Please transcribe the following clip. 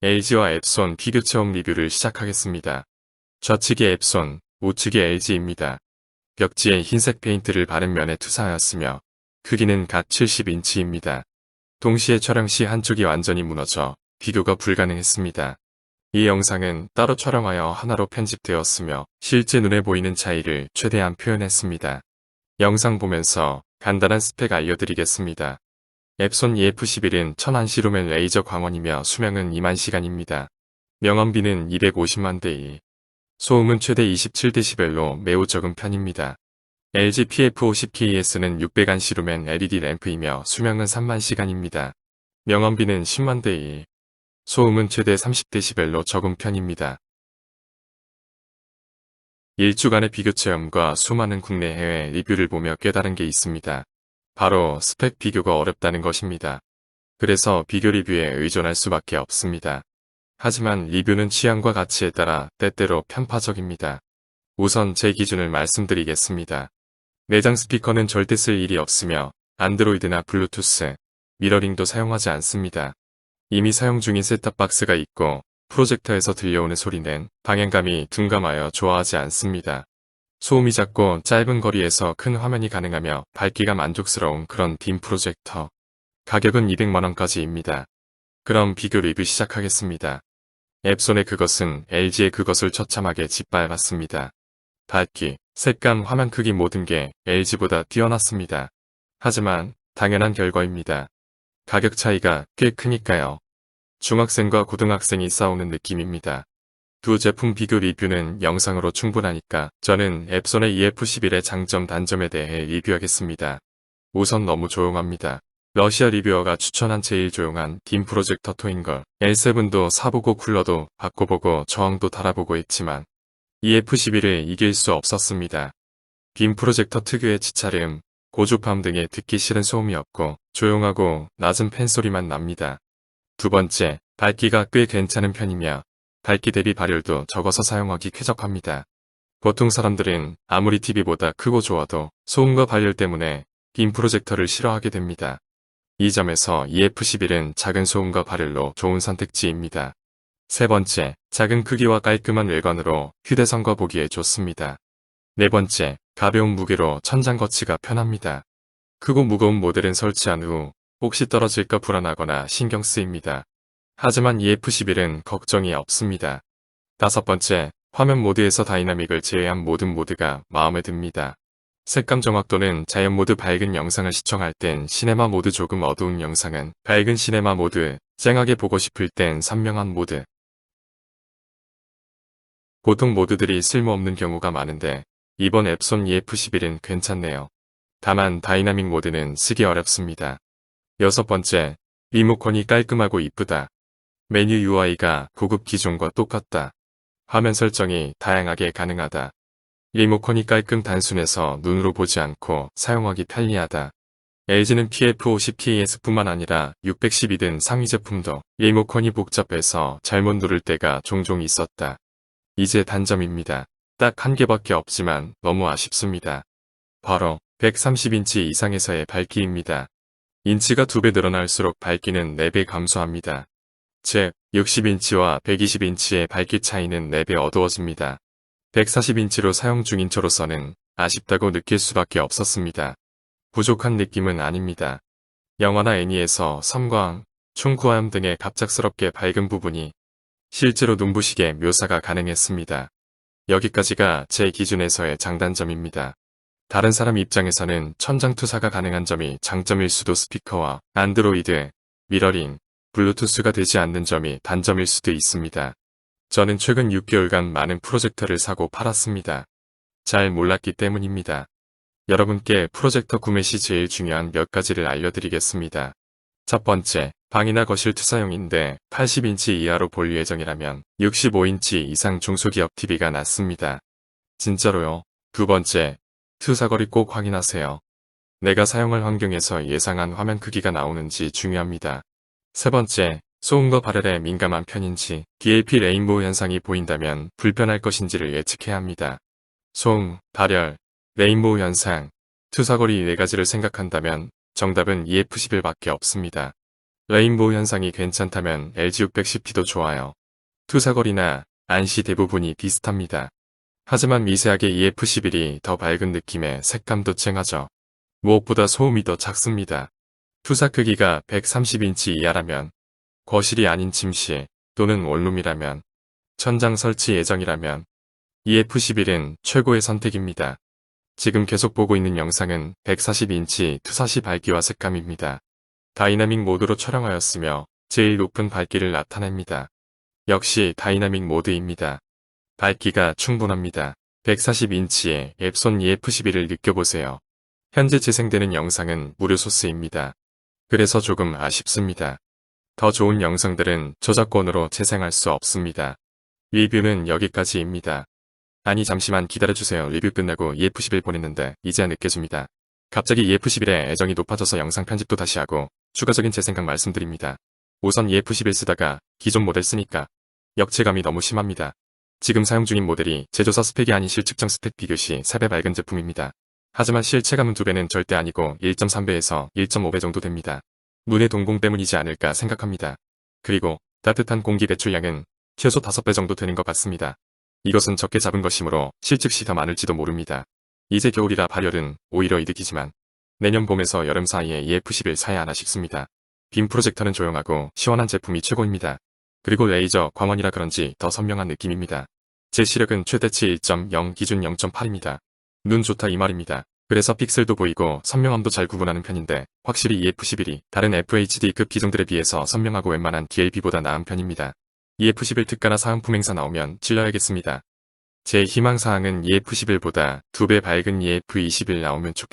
LG와 앱손 비교 체험 리뷰를 시작하겠습니다. 좌측이 앱손, 우측이 LG입니다. 벽지에 흰색 페인트를 바른 면에 투사하였으며 크기는 각 70인치입니다. 동시에 촬영 시 한쪽이 완전히 무너져 비교가 불가능했습니다. 이 영상은 따로 촬영하여 하나로 편집되었으며 실제 눈에 보이는 차이를 최대한 표현했습니다. 영상 보면서 간단한 스펙 알려드리겠습니다. 앱손 EF11은 1000안시루멘 레이저 광원이며 수명은 2만시간입니다. 명암비는 250만 대1. 소음은 최대 27dB로 매우 적은 편입니다. LG PF50KS는 600안시루멘 LED 램프이며 수명은 3만시간입니다. 명암비는 10만 대1. 소음은 최대 30dB로 적은 편입니다. 일주간의 비교 체험과 수많은 국내 해외 리뷰를 보며 깨달은 게 있습니다. 바로 스펙 비교가 어렵다는 것입니다. 그래서 비교 리뷰에 의존할 수밖에 없습니다. 하지만 리뷰는 취향과 가치에 따라 때때로 편파적입니다. 우선 제 기준을 말씀드리겠습니다. 내장 스피커는 절대 쓸 일이 없으며 안드로이드나 블루투스, 미러링도 사용하지 않습니다. 이미 사용 중인 셋탑박스가 있고 프로젝터에서 들려오는 소리는 방향감이 둔감하여 좋아하지 않습니다. 소음이 작고 짧은 거리에서 큰 화면이 가능하며 밝기가 만족스러운 그런 빔 프로젝터. 가격은 200만원까지입니다. 그럼 비교 리뷰 시작하겠습니다. 앱손의 그것은 LG의 그것을 처참하게 짓밟았습니다. 밝기, 색감, 화면 크기 모든 게 LG보다 뛰어났습니다. 하지만 당연한 결과입니다. 가격 차이가 꽤 크니까요. 중학생과 고등학생이 싸우는 느낌입니다. 두 제품 비교 리뷰는 영상으로 충분하니까 저는 앱손의 EF11의 장점 단점에 대해 리뷰하겠습니다. 우선 너무 조용합니다. 러시아 리뷰어가 추천한 제일 조용한 빔 프로젝터 토인걸. L7도 사보고 쿨러도 바꿔보고 저항도 달아보고 했지만 EF11을 이길 수 없었습니다. 빔 프로젝터 특유의 치차름, 고주파음 등의 듣기 싫은 소음이 없고 조용하고 낮은 팬소리만 납니다. 두 번째, 밝기가 꽤 괜찮은 편이며 밝기 대비 발열도 적어서 사용하기 쾌적합니다. 보통 사람들은 아무리 TV보다 크고 좋아도 소음과 발열 때문에 빔 프로젝터를 싫어하게 됩니다. 이 점에서 EF11은 작은 소음과 발열로 좋은 선택지입니다. 세 번째, 작은 크기와 깔끔한 외관으로 휴대성과 보기에 좋습니다. 네 번째, 가벼운 무게로 천장 거치가 편합니다. 크고 무거운 모델은 설치한 후 혹시 떨어질까 불안하거나 신경 쓰입니다. 하지만 EF11은 걱정이 없습니다. 다섯 번째, 화면 모드에서 다이나믹을 제외한 모든 모드가 마음에 듭니다. 색감 정확도는 자연 모드 밝은 영상을 시청할 땐 시네마 모드 조금 어두운 영상은 밝은 시네마 모드, 쨍하게 보고 싶을 땐 선명한 모드. 보통 모드들이 쓸모없는 경우가 많은데 이번 앱손 EF11은 괜찮네요. 다만 다이나믹 모드는 쓰기 어렵습니다. 여섯 번째, 리모컨이 깔끔하고 이쁘다. 메뉴 UI가 고급 기종과 똑같다. 화면 설정이 다양하게 가능하다. 리모컨이 깔끔 단순해서 눈으로 보지 않고 사용하기 편리하다. LG는 PF50KS뿐만 아니라 612등 상위 제품도 리모컨이 복잡해서 잘못 누를 때가 종종 있었다. 이제 단점입니다. 딱 한 개밖에 없지만 너무 아쉽습니다. 바로 130인치 이상에서의 밝기입니다. 인치가 2배 늘어날수록 밝기는 4배 감소합니다. 즉 60인치와 120인치의 밝기 차이는 4배 어두워집니다. 140인치로 사용 중인 저로서는 아쉽다고 느낄 수밖에 없었습니다. 부족한 느낌은 아닙니다. 영화나 애니에서 섬광, 충구암 등의 갑작스럽게 밝은 부분이 실제로 눈부시게 묘사가 가능했습니다. 여기까지가 제 기준에서의 장단점입니다. 다른 사람 입장에서는 천장 투사가 가능한 점이 장점일 수도 스피커와 안드로이드, 미러링, 블루투스가 되지 않는 점이 단점일 수도 있습니다. 저는 최근 6개월간 많은 프로젝터를 사고 팔았습니다. 잘 몰랐기 때문입니다. 여러분께 프로젝터 구매 시 제일 중요한 몇 가지를 알려드리겠습니다. 첫 번째, 방이나 거실 투사용인데 80인치 이하로 볼 예정이라면 65인치 이상 중소기업 TV가 낫습니다. 진짜로요. 두 번째, 투사거리 꼭 확인하세요. 내가 사용할 환경에서 예상한 화면 크기가 나오는지 중요합니다. 세 번째, 소음과 발열에 민감한 편인지 DLP 레인보우 현상이 보인다면 불편할 것인지를 예측해야 합니다. 소음, 발열, 레인보우 현상, 투사거리 4가지를 생각한다면 정답은 EF11밖에 없습니다. 레인보우 현상이 괜찮다면 LG610P도 좋아요. 투사거리나 안시 대부분이 비슷합니다. 하지만 미세하게 EF11이 더 밝은 느낌에 색감도 쨍하죠. 무엇보다 소음이 더 작습니다. 투사 크기가 130인치 이하라면, 거실이 아닌 침실 또는 원룸이라면, 천장 설치 예정이라면 EF11은 최고의 선택입니다. 지금 계속 보고 있는 영상은 140인치 투사시 밝기와 색감입니다. 다이나믹 모드로 촬영하였으며 제일 높은 밝기를 나타냅니다. 역시 다이나믹 모드입니다. 밝기가 충분합니다. 140인치의 앱손 EF11을 느껴보세요. 현재 재생되는 영상은 무료 소스입니다. 그래서 조금 아쉽습니다. 더 좋은 영상들은 저작권으로 재생할 수 없습니다. 리뷰는 여기까지입니다. 아니 잠시만 기다려주세요. 리뷰 끝나고 EF11 보냈는데 이제야 느껴집니다. 갑자기 EF11에 애정이 높아져서 영상 편집도 다시 하고 추가적인 제 생각 말씀드립니다. 우선 EF11 쓰다가 기존 모델 쓰니까 역체감이 너무 심합니다. 지금 사용 중인 모델이 제조사 스펙이 아닌 실측정 스펙 비교 시 3배 밝은 제품입니다. 하지만 실체감은 2배는 절대 아니고 1.3배에서 1.5배 정도 됩니다. 눈의 동공 때문이지 않을까 생각합니다. 그리고 따뜻한 공기 배출량은 최소 5배 정도 되는 것 같습니다. 이것은 적게 잡은 것이므로 실측 시 더 많을지도 모릅니다. 이제 겨울이라 발열은 오히려 이득이지만 내년 봄에서 여름 사이에 EF11 사야 하나 싶습니다. 빔 프로젝터는 조용하고 시원한 제품이 최고입니다. 그리고 레이저 광원이라 그런지 더 선명한 느낌입니다. 제 시력은 최대치 1.0 기준 0.8입니다. 눈 좋다 이 말입니다. 그래서 픽셀도 보이고 선명함도 잘 구분하는 편인데 확실히 EF11이 다른 FHD급 기종들에 비해서 선명하고 웬만한 DLP보다 나은 편입니다. EF11 특가나 사은품 행사 나오면 질러야겠습니다. 제 희망사항은 EF11보다 2배 밝은 EF21 나오면 좋겠습니다.